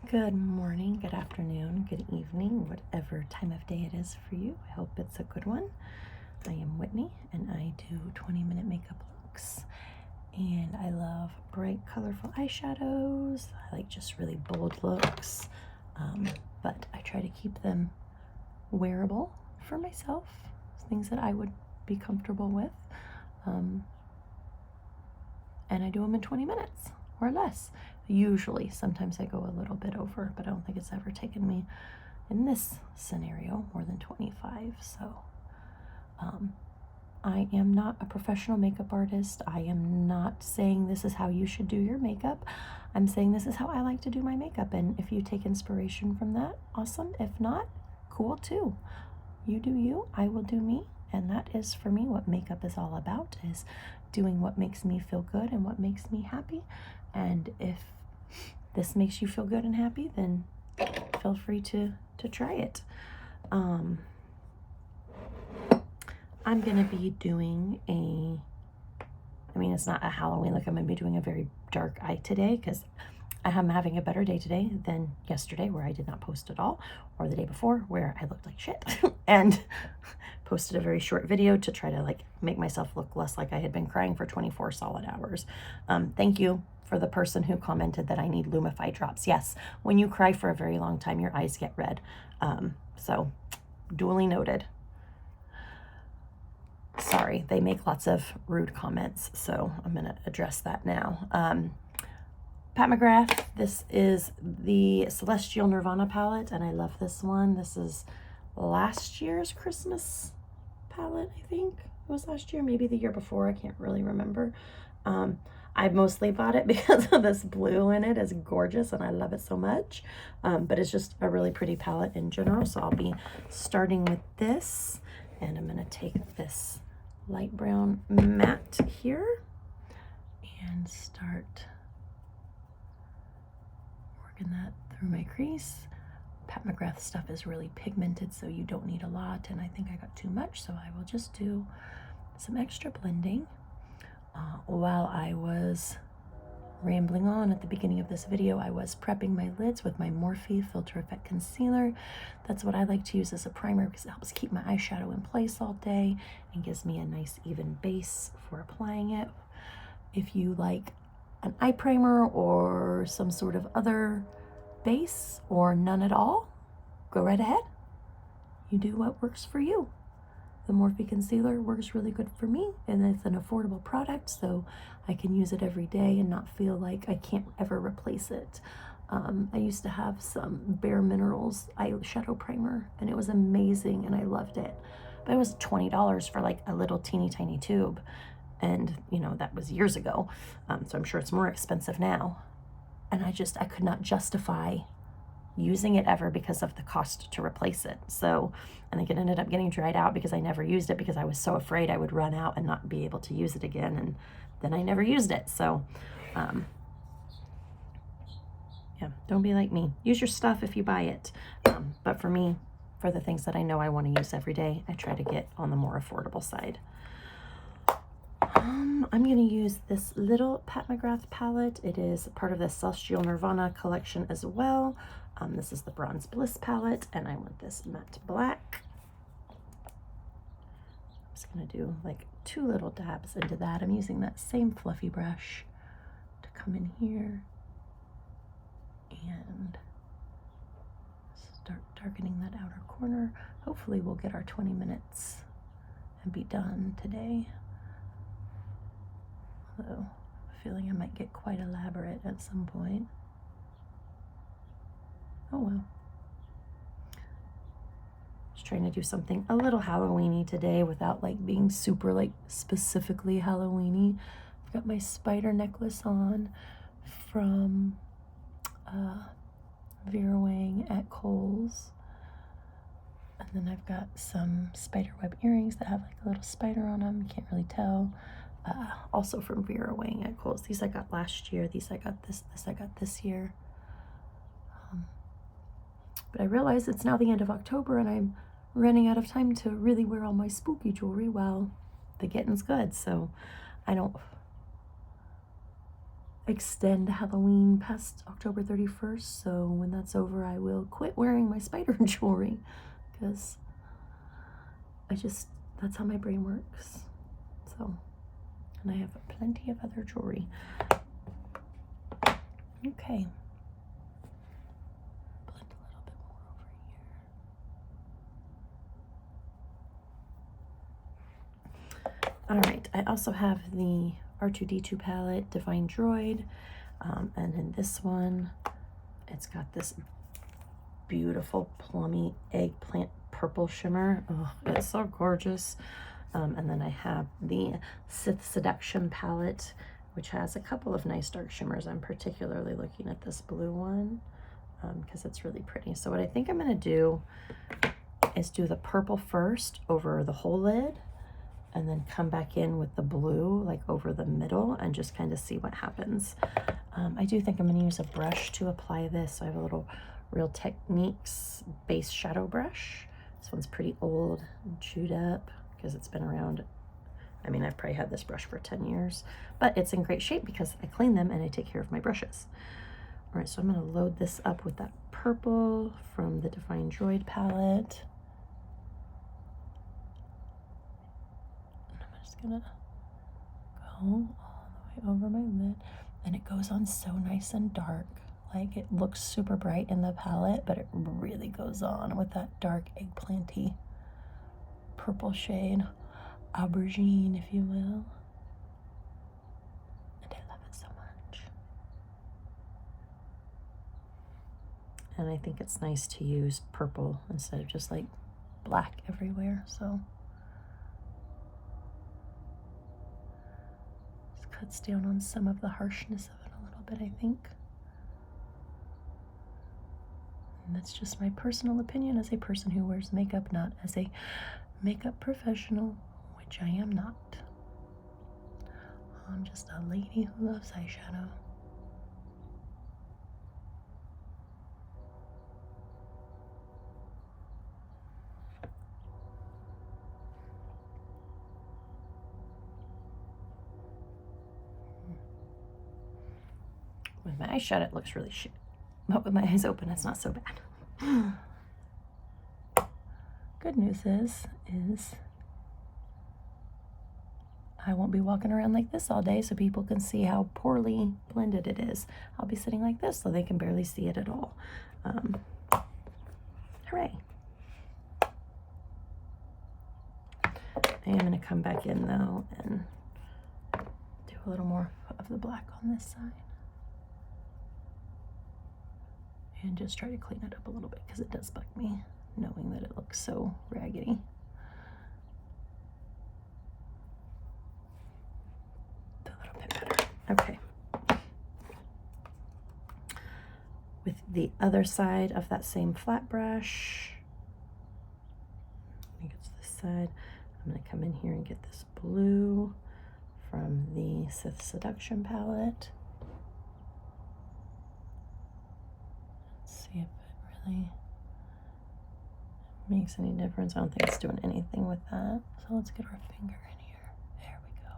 Good morning, good afternoon, good evening, whatever time of day it is for you. I hope it's a good one. I am Whitney and I do 20-minute makeup looks. And I love bright, colorful eyeshadows. I like just really bold looks. But I try to keep them wearable for myself, things that I would be comfortable with. And I do them in 20 minutes or less. Usually, sometimes I go a little bit over, but I don't think it's ever taken me, in this scenario, more than 25. So I am not a professional makeup artist. I am not saying this is how you should do your makeup. I'm saying this is how I like to do my makeup. And if you take inspiration from that, awesome. If not, cool too. You do you, I will do me. And that is, for me, what makeup is all about, is doing what makes me feel good and what makes me happy. And if this makes you feel good and happy, then feel free to try it. I'm gonna be doing it's not a Halloween look. I'm gonna be doing a very dark eye today because I'm having a better day today than yesterday, where I did not post at all, or the day before where I looked like shit and posted a very short video to try to make myself look less like I had been crying for 24 solid hours. Thank you for the person who commented that I need Lumify drops. Yes, when you cry for a very long time, your eyes get red. So duly noted. Sorry, they make lots of rude comments, so I'm gonna address that now. Pat McGrath, this is the Celestial Nirvana palette, and I love this one. This is last year's Christmas palette, I think. It was last year, maybe the year before, I can't really remember. I mostly bought it because of this blue in it. It's gorgeous and I love it so much. But it's just a really pretty palette in general, so I'll be starting with this, and I'm gonna take this light brown matte here and start working that through my crease. Pat McGrath stuff is really pigmented, so you don't need a lot, and I think I got too much, so I will just do some extra blending. While I was rambling on at the beginning of this video, I was prepping my lids with my Morphe Filter Effect Concealer. That's what I like to use as a primer because it helps keep my eyeshadow in place all day and gives me a nice even base for applying it. If you like an eye primer or some sort of other base or none at all, go right ahead. You do what works for you. The Morphe concealer works really good for me, and it's an affordable product, so I can use it every day and not feel like I can't ever replace it. I used to have some Bare Minerals eyeshadow primer, and it was amazing, and I loved it. But it was $20 for like a little teeny tiny tube, and that was years ago, so I'm sure it's more expensive now. And I could not justify using it ever because of the cost to replace it. So I think it ended up getting dried out because I never used it because I was so afraid I would run out and not be able to use it again, and then I never used it. So yeah, don't be like me. Use your stuff if you buy it. But for me, for the things that I know I want to use every day, I try to get on the more affordable side. I'm going to use this little Pat McGrath palette. It is part of the Celestial Nirvana collection as well. This is the Bronze Bliss palette, and I want this matte black. I'm just going to do like 2 little dabs into that. I'm using that same fluffy brush to come in here and start darkening that outer corner. Hopefully we'll get our 20 minutes and be done today. Although I have a feeling I might get quite elaborate at some point. Oh well. Just trying to do something a little Halloween-y today without being super specifically Halloween-y. I've got my spider necklace on from Vera Wang at Kohl's. And then I've got some spiderweb earrings that have a little spider on them. You can't really tell. Also from Vera Wang at Kohl's. These I got last year. These I got this I got this year. But I realize it's now the end of October and I'm running out of time to really wear all my spooky jewelry while the getting's good. So I extend Halloween past October 31st. So when that's over, I will quit wearing my spider jewelry because that's how my brain works. So, and I have plenty of other jewelry. Okay. Blend a little bit more over here. All right, I also have the R2D2 palette, Divine Droid, and in this one, it's got this beautiful plummy eggplant purple shimmer. Oh, it's so gorgeous. And then I have the Sith Seduction palette, which has a couple of nice dark shimmers. I'm particularly looking at this blue one because it's really pretty. So what I think I'm going to do is do the purple first over the whole lid, and then come back in with the blue like over the middle and just kind of see what happens. I do think I'm going to use a brush to apply this. So I have a little Real Techniques base shadow brush. This one's pretty old and chewed up because it's been around. I mean, I've probably had this brush for 10 years, but it's in great shape because I clean them and I take care of my brushes. All right, so I'm going to load this up with that purple from the Divine Droid palette. And I'm just going to go all the way over my lid, and it goes on so nice and dark. Like, it looks super bright in the palette, but it really goes on with that dark eggplanty purple shade, aubergine, if you will. And I love it so much. And I think it's nice to use purple instead of just like black everywhere. So this cuts down on some of the harshness of it a little bit, I think. And that's just my personal opinion as a person who wears makeup, not as a makeup professional, which I am not. I'm just a lady who loves eyeshadow. With my eyes shut, it looks really shit. But with my eyes open, it's not so bad. Good news is I won't be walking around like this all day so people can see how poorly blended it is. I'll be sitting like this so they can barely see it at all. Hooray. I am going to come back in though and do a little more of the black on this side. And just try to clean it up a little bit because it does bug me knowing that it looks so raggedy. A little bit better. Okay. With the other side of that same flat brush, I think it's this side, I'm going to come in here and get this blue from the Sith Seduction palette. See if it really makes any difference. I don't think it's doing anything with that. So let's get our finger in here. There we go.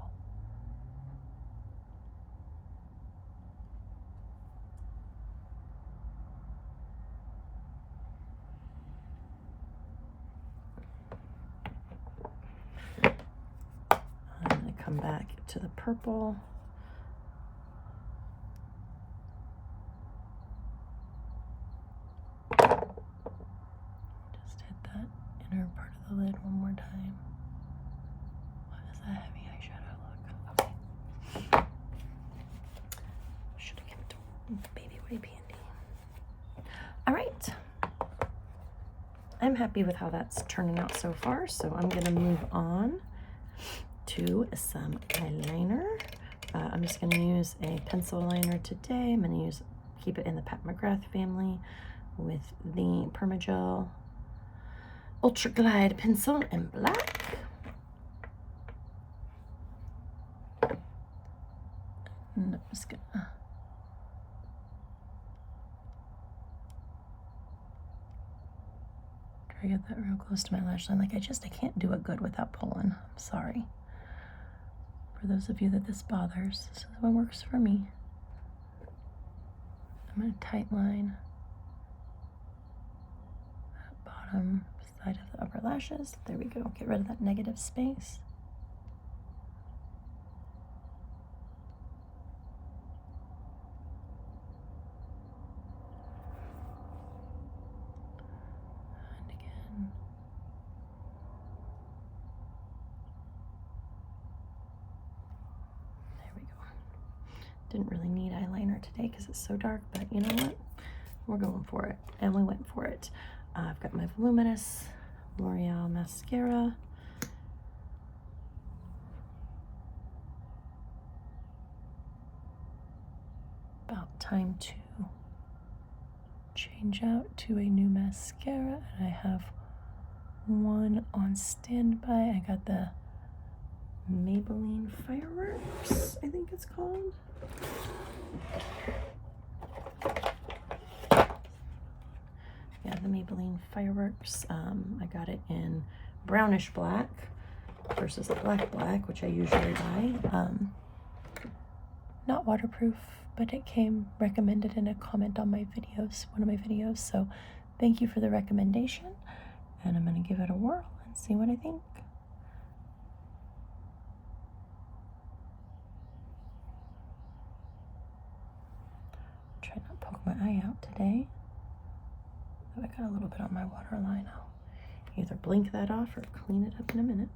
I'm going to come back to the purple. Part of the lid one more time. What is that heavy eyeshadow look? Okay. Should have kept baby white handy. All right. I'm happy with how that's turning out so far, so I'm going to move on to some eyeliner. I'm just going to use a pencil liner today. I'm going to keep it in the Pat McGrath family with the Permagel Ultra Glide pencil in black. And I'm just gonna try to get that real close to my lash line. Like I can't do it good without pulling. I'm sorry. For those of you that this bothers, this is what works for me. I'm going to tight line that bottom side of the upper lashes. There we go. Get rid of that negative space. And again. There we go. Didn't really need eyeliner today because it's so dark, but you know what? We're going for it, and we went for it. I've got my voluminous L'Oreal mascara. About time to change out to a new mascara, and I have one on standby. I got the Maybelline Fireworks, I think it's called. Yeah, the Maybelline Fireworks. I got it in brownish black versus a black, which I usually buy. Not waterproof, but it came recommended in a comment on my videos, one of my videos. So thank you for the recommendation. And I'm going to give it a whirl and see what I think. Try not to poke my eye out today. I got a little bit on my waterline. I'll either blink that off or clean it up in a minute.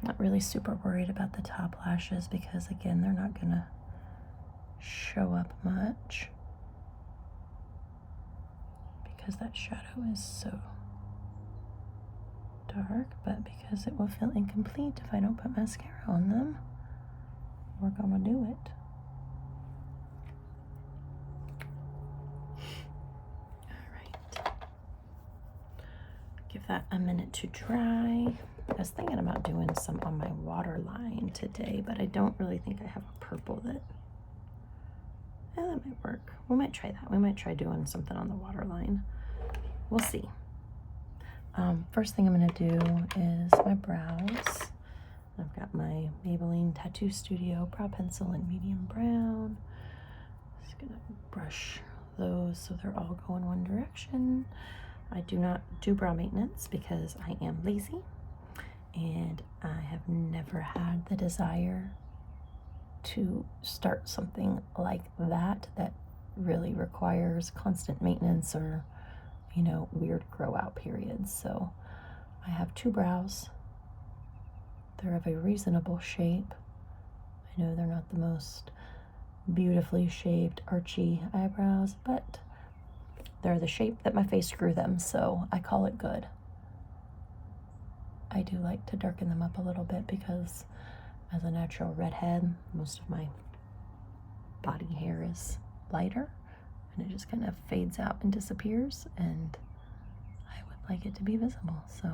Not really super worried about the top lashes because, again, they're not gonna show up much because that shadow is so dark, but because it will feel incomplete if I don't put mascara on them, we're gonna do it. All right. Give that a minute to dry. I was thinking about doing some on my waterline today, but I don't really think I have a purple that, that might work. We might try that. We might try doing something on the waterline. We'll see. First thing I'm going to do is my brows. I've got my Maybelline Tattoo Studio brow pencil in medium brown. Just going to brush those so they're all going one direction. I do not do brow maintenance because I am lazy. And I have never had the desire to start something like that really requires constant maintenance or, you know, weird grow out periods. So I have two brows. They're of a reasonable shape. I know they're not the most beautifully shaped, archy eyebrows, but they're the shape that my face grew them, so I call it good. I do like to darken them up a little bit because as a natural redhead, most of my body hair is lighter and it just kind of fades out and disappears, and I would like it to be visible, so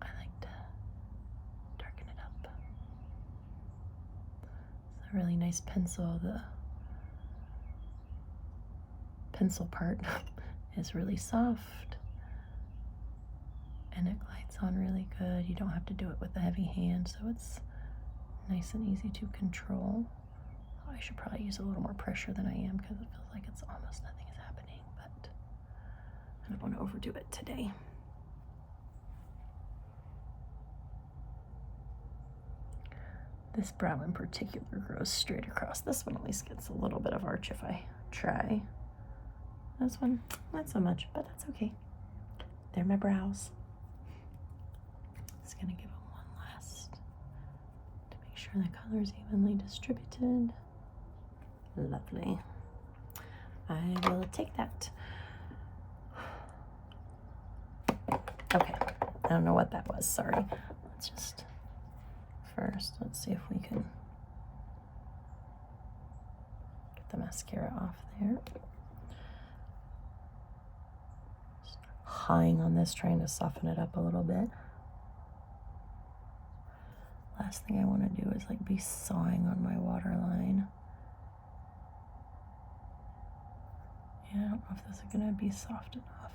I like to darken it up. It's a really nice pencil. The pencil part is really soft and it glides on really good. You don't have to do it with a heavy hand, so it's nice and easy to control. I should probably use a little more pressure than I am because it feels like it's almost nothing is happening, but I don't want to overdo it today. This brow in particular grows straight across. This one at least gets a little bit of arch if I try. This one, not so much, but that's okay. They're my brows. Just gonna give them one last to make sure the color is evenly distributed. Lovely. I will take that. Okay, I don't know what that was, sorry. Let's just, first, let's see if we can get the mascara off there. pawing on this, trying to soften it up a little bit. Last thing I want to do is like be sawing on my waterline. Yeah, I don't know if this is going to be soft enough.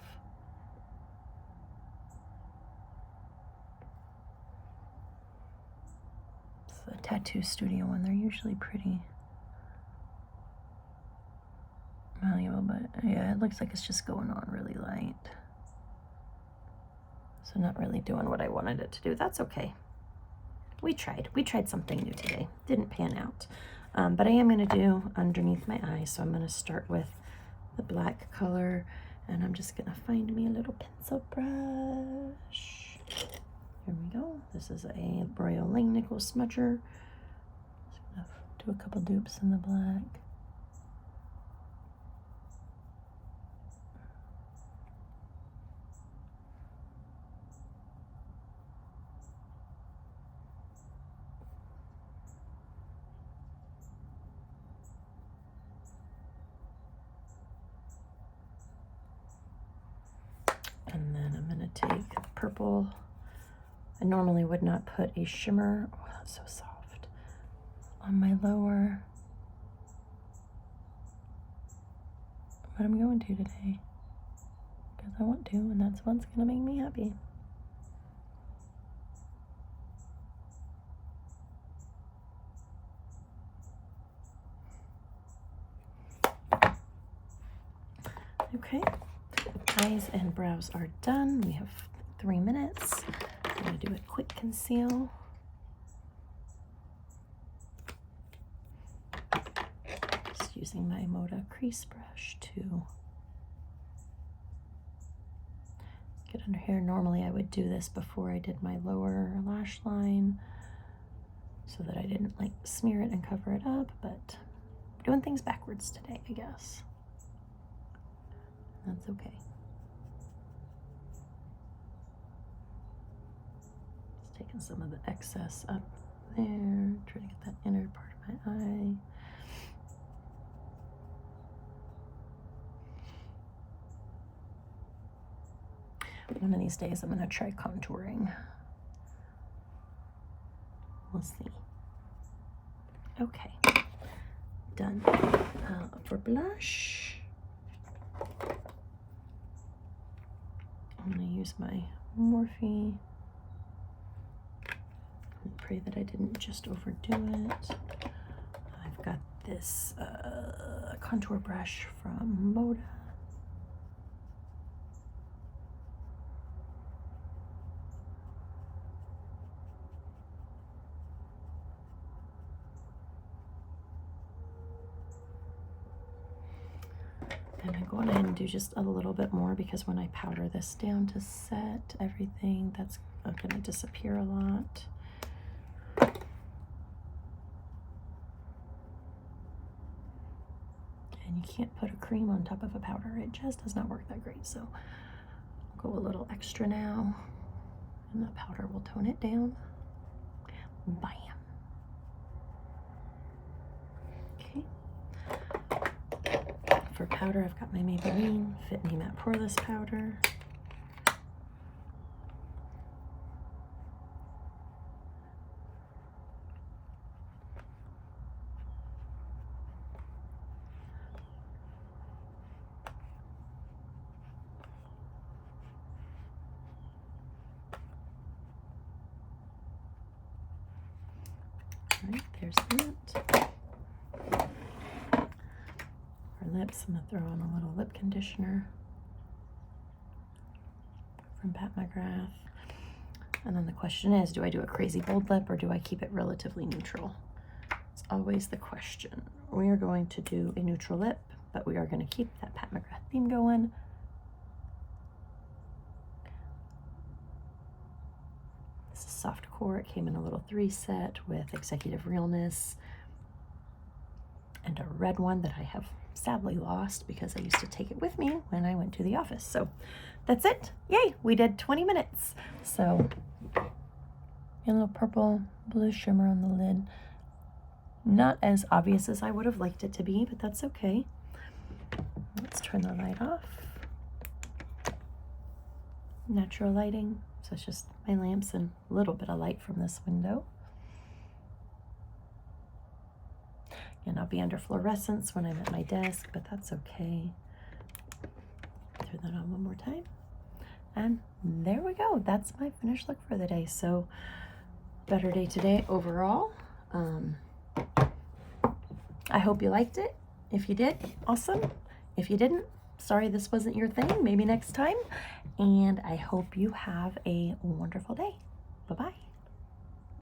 It's a tattoo studio one. They're usually pretty malleable, but yeah, it looks like it's just going on really light. So not really doing what I wanted it to do. That's okay. We tried something new today. Didn't pan out. But I am going to do underneath my eyes. So I'm going to start with the black color, and I'm just going to find me a little pencil brush. Here we go. This is a Royal Langnickel smudger. Just going to do a couple dupes in the black. And then I'm going to take purple. I normally would not put a shimmer, oh, that's so soft, on my lower. But I'm going to today because I want to, and that's what's going to make me happy. Okay. Eyes and brows are done. We have 3 minutes. I'm going to do a quick conceal. Just using my Moda crease brush to get under here. Normally I would do this before I did my lower lash line so that I didn't like smear it and cover it up, but we're doing things backwards today, I guess. That's okay. Taking some of the excess up there, trying to get that inner part of my eye. One of these days I'm going to try contouring. We'll see. Okay, done. For blush, I'm going to use my Morphe. And pray that I didn't just overdo it. I've got this contour brush from Moda. And I'm going ahead and do just a little bit more because when I powder this down to set everything, that's going to disappear a lot. And you can't put a cream on top of a powder. It just does not work that great. So I'll go a little extra now. And the powder will tone it down. Bam. Okay. For powder, I've got my Maybelline Fit Me Matte Poreless powder. Alright, there's that. For lips, I'm going to throw on a little lip conditioner from Pat McGrath. And then the question is, do I do a crazy bold lip or do I keep it relatively neutral? It's always the question. We are going to do a neutral lip, but we are going to keep that Pat McGrath theme going. This is soft core. It came in a little 3 set with Executive Realness and a red one that I have sadly lost because I used to take it with me when I went to the office. So that's it. Yay, we did 20 minutes. So a little purple blue shimmer on the lid. Not as obvious as I would have liked it to be, but that's okay. Let's turn the light off. natural lighting. So it's just my lamps and a little bit of light from this window. And I'll be under fluorescence when I'm at my desk, but that's okay. Turn that on one more time. And there we go. That's my finished look for the day. So better day today overall. I hope you liked it. If you did, awesome. If you didn't, sorry this wasn't your thing. Maybe next time. And I hope you have a wonderful day. Bye-bye.